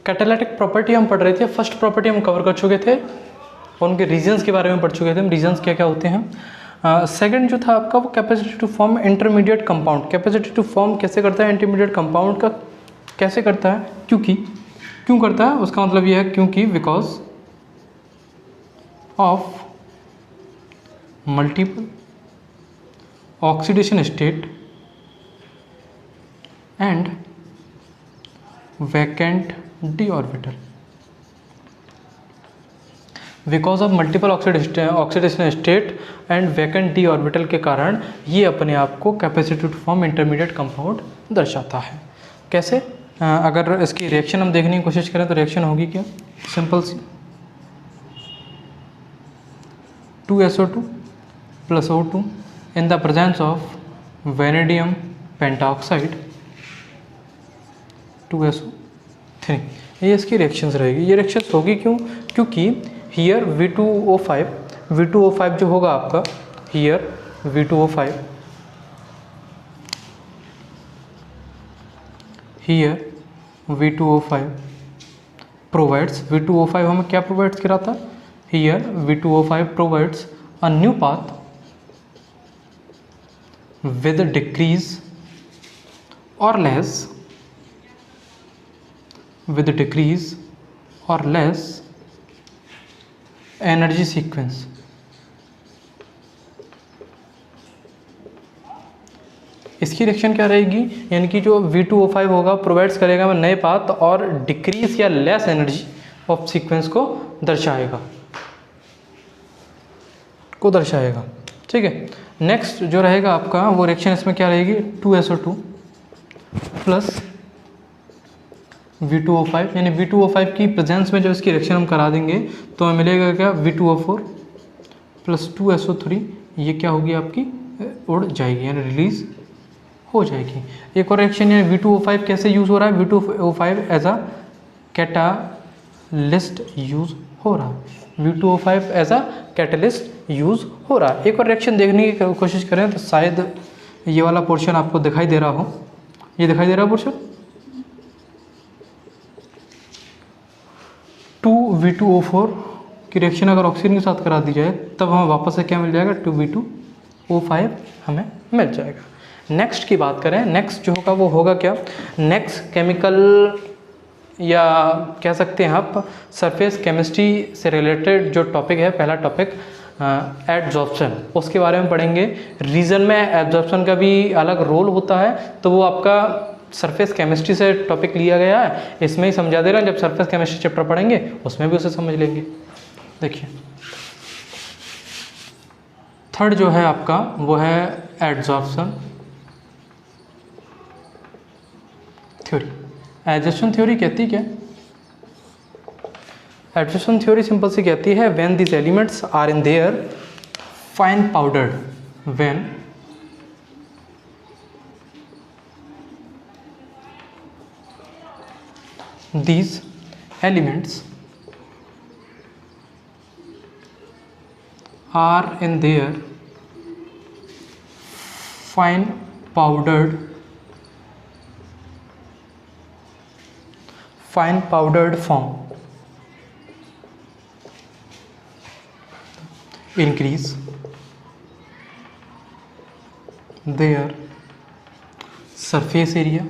Catalytic property हम पढ़ रहे थे, फर्स्ट प्रॉपर्टी हम कवर कर चुके थे, उनके रीजंस के बारे में पढ़ चुके थे हम, रीजंस क्या क्या होते हैं। सेकंड जो था आपका वो capacity to form intermediate compound, capacity to form कैसे करता है इंटरमीडिएट कंपाउंड का, कैसे करता है, क्यों करता है, उसका मतलब ये है क्योंकि because of multiple oxidation state and vacant D orbital. Because of multiple oxidation state and vacant D orbital के कारण ये अपने आप को capacity to form intermediate compound दर्शाता है। कैसे? अगर इसकी रिएक्शन हम देखने की कोशिश करें तो रिएक्शन होगी क्या, सिंपल सी, 2SO2 plus O2 in the presence of vanadium pentaoxide 2SO3, ये इसकी रिएक्शंस रहेगी। ये रिएक्शंस होगी क्यों? क्योंकि हियर V2O5 जो होगा आपका, here V2O5, here V2O5 provides, V2O5 हमें क्या प्रोवाइड्स करा था, here V2O5 provides a new path with decrease or less energy sequence। इसकी रिएक्शन क्या रहेगी, यानी कि जो V2O5 होगा प्रोवाइड्स करेगा नए पाथ और डिक्रीज या लेस एनर्जी ऑफ सीक्वेंस को दर्शाएगा, ठीक है। नेक्स्ट जो रहेगा आपका वो रिएक्शन इसमें क्या रहेगी, 2SO2 प्लस V2O5, यानी V2O5 की प्रेजेंस में जब इसकी रिएक्शन हम करा देंगे तो हमें मिलेगा क्या, V2O4 प्लस 2SO3, ये क्या होगी आपकी, उड़ जाएगी यानी रिलीज हो जाएगी। एक और रिएक्शन यानी V2O5 कैसे यूज़ हो रहा है, V2O5 as a catalyst use हो रहा है, V2O5 as a catalyst use हो रहा है। एक और रिएक्शन देखने की कोशिश करें तो शायद ये वाला पोर्शन आपको दिखाई दे रहा हो, ये दिखाई दे रहा है पोर्शन, 2V2O4 की रिएक्शन अगर ऑक्सीजन के साथ करा दी जाए तब हमें वापस से क्या मिल जाएगा, 2V2O5 हमें मिल जाएगा। नेक्स्ट की बात करें, नेक्स्ट जो होगा वो होगा क्या, नेक्स्ट केमिकल या कह सकते हैं आप सरफेस केमिस्ट्री से रिलेटेड जो टॉपिक है, पहला टॉपिक एडजॉर्प्शन, उसके बारे में पढ़ेंगे। रीजन में एब्जॉर्प्शन का भी अलग रोल होता है, तो वो आपका सरफेस केमिस्ट्री से टॉपिक लिया गया है, इसमें ही समझा दे रहे हैं, जब सरफेस केमिस्ट्री चैप्टर पढ़ेंगे उसमें भी उसे समझ लेंगे। देखिए थर्ड जो है आपका वो है एडजॉर्प्शन थ्योरी। एडजॉर्प्शन थ्योरी कहती क्या, एडजॉर्प्शन थ्योरी सिंपल सी कहती है, when this elements are in their fine powdered, when these elements are in their fine powdered form, increase their surface area,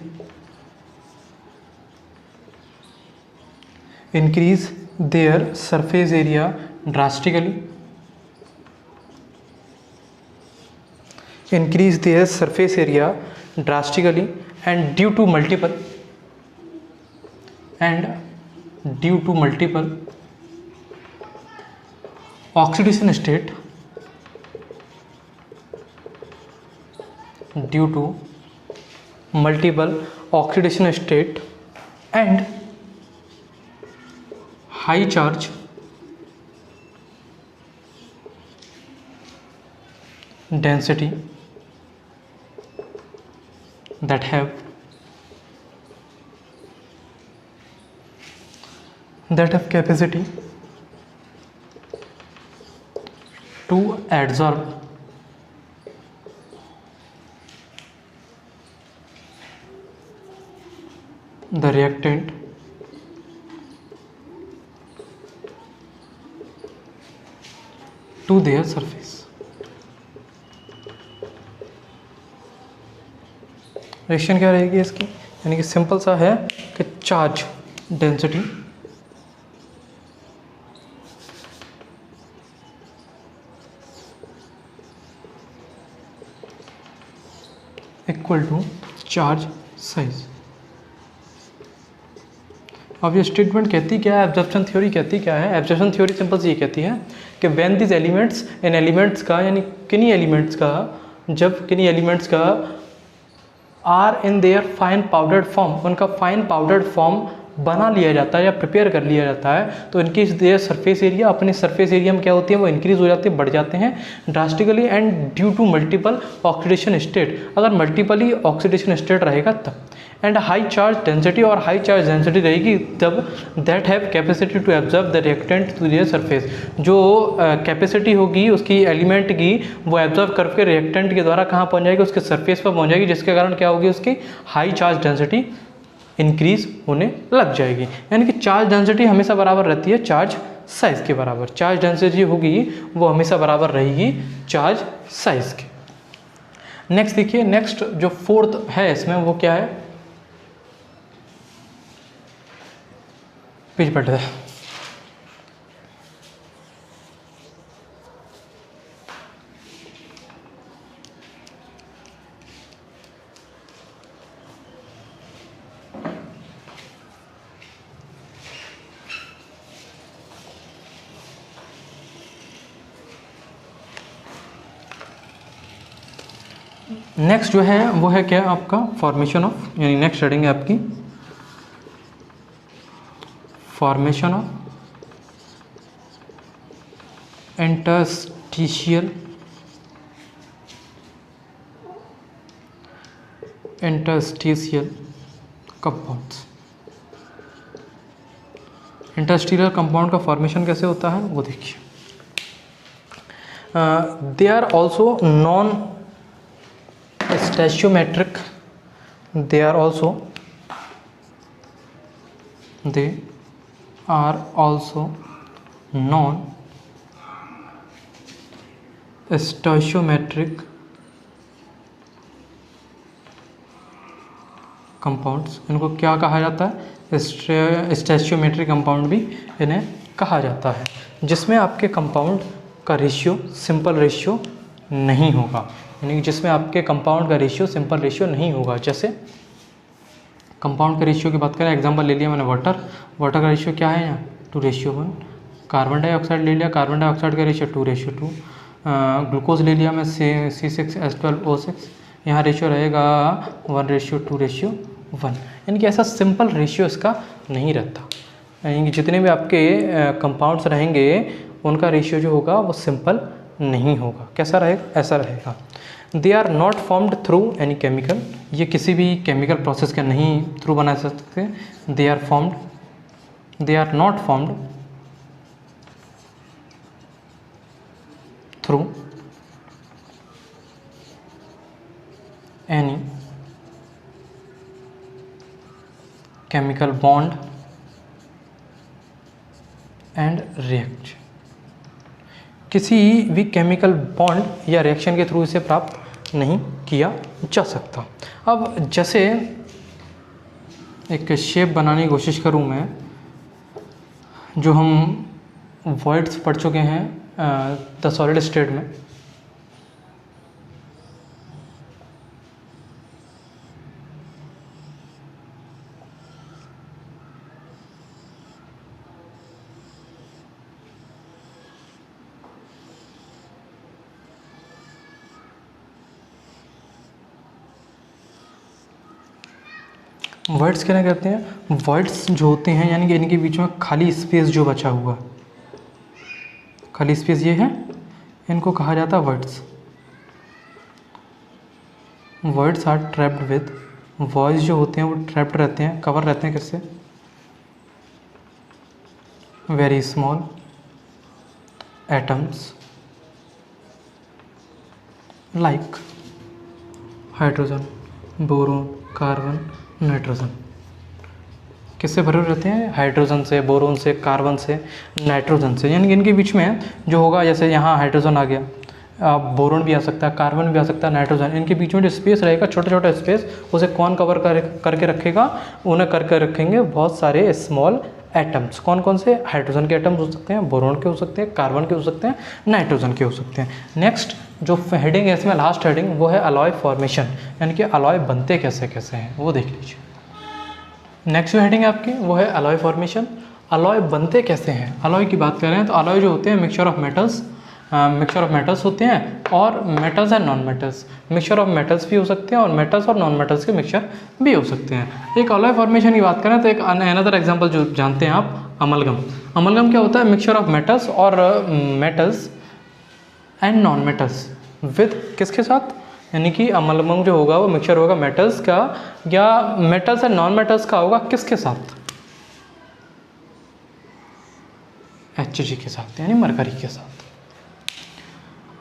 increase their surface area drastically, and due to multiple oxidation state, and high charge density that have capacity to absorb the reactant to their surface. Reaction क्या रहेगी इसकी, यानी कि simple सा है कि charge density equal to charge size. अब ये स्टेटमेंट कहती क्या है, एब्जॉर्प्शन थ्योरी कहती क्या है? एब्जॉर्प्शन थ्योरी सिंपल सी ये कहती है कि व्हेन दिस एलिमेंट्स, इन एलिमेंट्स का, यानी किन्हीं एलिमेंट्स का, जब किन्हीं एलिमेंट्स का are in their fine powdered form, उनका फाइन पाउडर्ड फॉर्म बना लिया जाता है या प्रिपेयर कर लिया जाता है, तो इनकी देयर सरफेस एरिया, अपने सरफेस एरिया में क्या होती है, वो इंक्रीज हो जाती है, बढ़ जाते हैं drastically, and due to multiple oxidation state, अगर मल्टीपली ऑक्सीडेशन स्टेट रहेगा तब, एंड हाई चार्ज डेंसिटी, और हाई चार्ज डेंसिटी रहेगी तब, that have capacity to absorb the reactant to their surface, जो कैपेसिटी होगी उसकी एलिमेंट की, वो एब्जॉर्ब करके रिएक्टेंट के द्वारा कहाँ पहुँच जाएगी, उसके सरफेस पर पहुँच जाएगी, जिसके कारण क्या होगी, उसकी हाई चार्ज डेंसिटी इंक्रीज होने लग जाएगी। यानी कि चार्ज डेंसिटी हमेशा बराबर रहती है चार्ज साइज के बराबर, चार्ज डेंसिटी होगी वो हमेशा बराबर रहेगी चार्ज साइज के। नेक्स्ट देखिए, नेक्स्ट जो फोर्थ है इसमें वो क्या है, पेज पलट है। नेक्स्ट जो है वो है क्या आपका फॉर्मेशन ऑफ, यानी नेक्स्ट हेडिंग है आपकी formation of interstitial compounds. Interstitial compound का फॉर्मेशन कैसे होता है वो देखिए, they are also non stoichiometric, they are also non stoichiometric compounds. इनको क्या कहा जाता है, स्टोइचियोमेट्रिक कंपाउंड भी इन्हें कहा जाता है, जिसमें आपके कंपाउंड का रेशियो सिंपल रेशियो नहीं होगा, यानी कि जिसमें आपके कंपाउंड का रेशियो सिंपल रेशियो नहीं होगा। जैसे कंपाउंड का रेशियो की बात करें, एग्जांपल ले लिया मैंने वाटर, वाटर का रेशियो क्या है यहाँ 2:1, कार्बन डाइऑक्साइड ले लिया, कार्बन डाइऑक्साइड का रेशियो 2:2, ग्लूकोज ले लिया मैं C6H12O6, यहाँ रेशियो रहेगा 1:2:1, यानी कि ऐसा सिंपल रेशियो इसका नहीं रहता, यानी कि जितने भी आपके कंपाउंड्स रहेंगे उनका रेशियो जो होगा वो सिंपल नहीं होगा। कैसा रहेगा, ऐसा रहेगा। They are not formed through any chemical, ये किसी भी केमिकल प्रोसेस के नहीं थ्रू बना सकते। They are not formed through any chemical bond and react, किसी भी केमिकल बॉन्ड या रिएक्शन के थ्रू इसे प्राप्त नहीं किया जा सकता। अब जैसे एक शेप बनाने की कोशिश करूं मैं, जो हम वॉइड्स पढ़ चुके हैं द सॉलिड स्टेट में, वॉइड्स क्या कहते हैं, वॉइड्स जो होते हैं यानी कि इनके बीच में खाली स्पेस जो बचा हुआ, खाली स्पेस ये है, इनको कहा जाता है voids. Voids are trapped with, voids जो होते हैं वो ट्रैप्ड रहते हैं, कवर रहते हैं किससे, very small atoms like hydrogen, boron, carbon, nitrogen. किससे भरे रहते हैं? हाइड्रोजन से, बोरोन से, कार्बन से, नाइट्रोजन से। यानी कि इनके बीच में जो होगा, जैसे यहाँ हाइड्रोजन आ गया, बोरोन भी आ सकता है, कार्बन भी आ सकता है, नाइट्रोजन, इनके बीच में जो स्पेस रहेगा, छोटा छोटा स्पेस, उसे कौन कवर करके रखेगा? उन्हें करके रखेंगे बहुत सारे स्मॉल एटम्स। कौन कौन से? हाइड्रोजन के एटम्स हो सकते हैं, बोरोन के हो सकते हैं, कार्बन के हो सकते हैं, नाइट्रोजन के हो सकते हैं। नेक्स्ट जो हेडिंग है इसमें, लास्ट हेडिंग, वो है अलॉय फॉर्मेशन, यानी कि अलॉय बनते कैसे कैसे हैं वो देख लीजिए। नेक्स्ट जो हेडिंग है आपकी वो है अलॉय फॉर्मेशन। अलॉय बनते कैसे हैं? अलॉय की बात कर रहे हैं तो अलॉय जो होते हैं मिक्सचर ऑफ मेटल्स होते हैं, और metals and non metals. Mixture of metals भी हो सकते हैं और मेटल्स और नॉन मेटल्स के मिक्सचर भी हो सकते हैं। एक अलॉय फॉर्मेशन की बात करें तो एक अनदर एग्जांपल जो जानते हैं आप, अमलगम। अमलगम क्या होता है? मिक्सचर ऑफ मेटल्स और metals and non metals with किसके साथ? यानी कि अमलगम जो होगा वो मिक्सचर होगा मेटल्स का या मेटल्स एंड नॉन मेटल्स का होगा, किसके साथ? Hg के साथ, यानी मरकरी के साथ।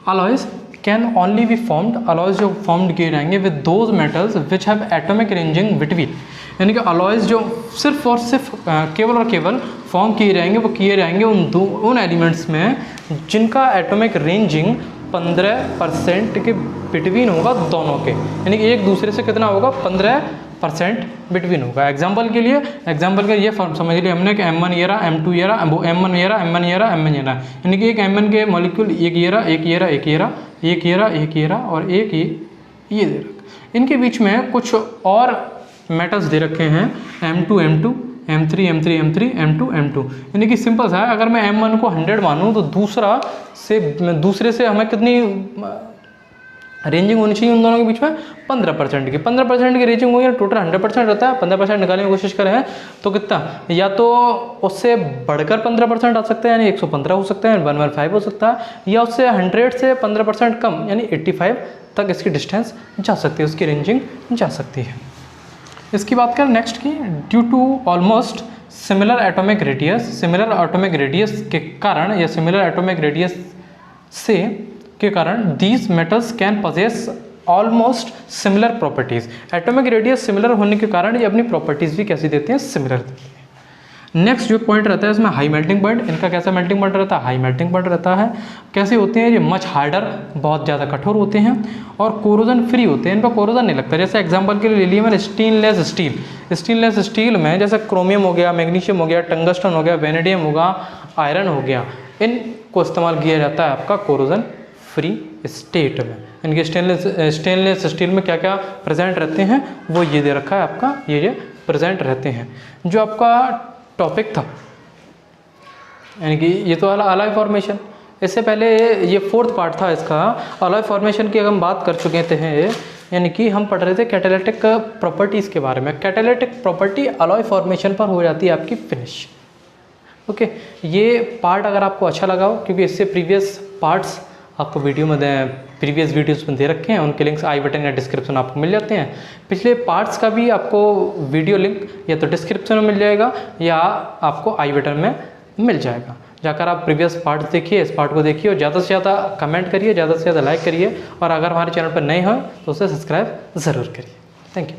Alloys can only be formed, alloys जो फॉर्म्ड किए जाएंगे with those metals which have atomic ranging between, यानी कि अलॉयज जो सिर्फ और सिर्फ केवल और केवल फॉर्म किए जाएंगे, वो किए जाएंगे उन एलिमेंट्स में जिनका एटॉमिक रेंजिंग 15% के बिटवीन होगा दोनों के, यानी कि एक दूसरे से कितना होगा? 15% बिटवीन होगा। एग्जाम्पल के लिए ये समझ लिया हमने कि M1 ये रहा, M2 ये रहा, M1 ये रहा, M1 ये रहा, M1 ये रहा, यानी कि एक M1 के मॉलिक्यूल एक ये रहा, एक ये रहा, एक ये रहा, एक ये रहा, एक ये रहा और एक ये दे रखा। इनके बीच में कुछ और मेटल्स दे रखे हैं, M2 M2, M3 M3 M3, M2 M2, यानी कि सिंपल सा है, अगर मैं M1 को 100 मानूँ तो दूसरे से हमें कितनी रेंजिंग होनी चाहिए उन दोनों के बीच में? 15% की। 15% की रेंजिंग होगी, टोटल 100% रहता है, 15% निकालने की कोशिश करें तो कितना? या तो उससे बढ़कर 15% आ सकता है, यानी 115 हो सकता है, 115 हो सकता है, या उससे 100 से 15% कम, यानी 85 तक इसकी डिस्टेंस जा सकती है, उसकी रेंजिंग जा सकती है। इसकी बात करें नेक्स्ट की, due to almost similar atomic radius के कारण या सिमिलर एटॉमिक रेडियस के कारण these metals can possess almost similar properties. Atomic radius similar होने के कारण ये अपनी प्रॉपर्टीज भी कैसी देते हैं? सिमिलर देते हैं। नेक्स्ट जो पॉइंट रहता है इसमें हाई मेल्टिंग पॉइंट। इनका कैसा मेल्टिंग पॉइंट रहता है? हाई मेल्टिंग पॉइंट रहता है। कैसे होते हैं ये? मच हार्डर, बहुत ज़्यादा कठोर होते हैं और कोरोजन फ्री होते हैं, इन पर कोरोजन नहीं लगता। जैसे एग्जांपल के लिए ले लिया मैंने स्टेनलेस स्टील में जैसे क्रोमियम हो गया, मैग्नीशियम हो गया, टंगस्टन हो गया, वेनेडियम होगा, आयरन हो गया, इनको इस्तेमाल किया जाता है आपका कोरोजन फ्री स्टेट में। इनके स्टेनलेस स्टील में क्या क्या प्रेजेंट रहते हैं वो ये दे रखा है आपका, ये प्रेजेंट रहते हैं। जो आपका टॉपिक था, यानी कि ये तो अलॉय फॉर्मेशन, इससे पहले ये 4th पार्ट था इसका। अलॉय फॉर्मेशन की अगर हम बात कर चुके थे, यानी कि हम पढ़ रहे थे कैटालिटिक प्रॉपर्टीज़ के बारे में। कैटालिटिक प्रॉपर्टी अलॉय फॉर्मेशन पर हो जाती है आपकी फिनिश। ओके, ये पार्ट अगर आपको अच्छा लगा हो, क्योंकि इससे प्रीवियस पार्ट्स आपको प्रीवियस वीडियोस में दे रखे हैं, उनके लिंक्स आई बटन या डिस्क्रिप्शन आपको मिल जाते हैं। पिछले पार्ट्स का भी आपको वीडियो लिंक या तो डिस्क्रिप्शन में मिल जाएगा या आपको आई बटन में मिल जाएगा। जाकर आप प्रीवियस पार्ट देखिए, इस पार्ट को देखिए और ज़्यादा से ज़्यादा कमेंट करिए, ज़्यादा से ज़्यादा लाइक करिए, और अगर हमारे चैनल पर नए हो तो उसे सब्सक्राइब ज़रूर करिए। Thank you.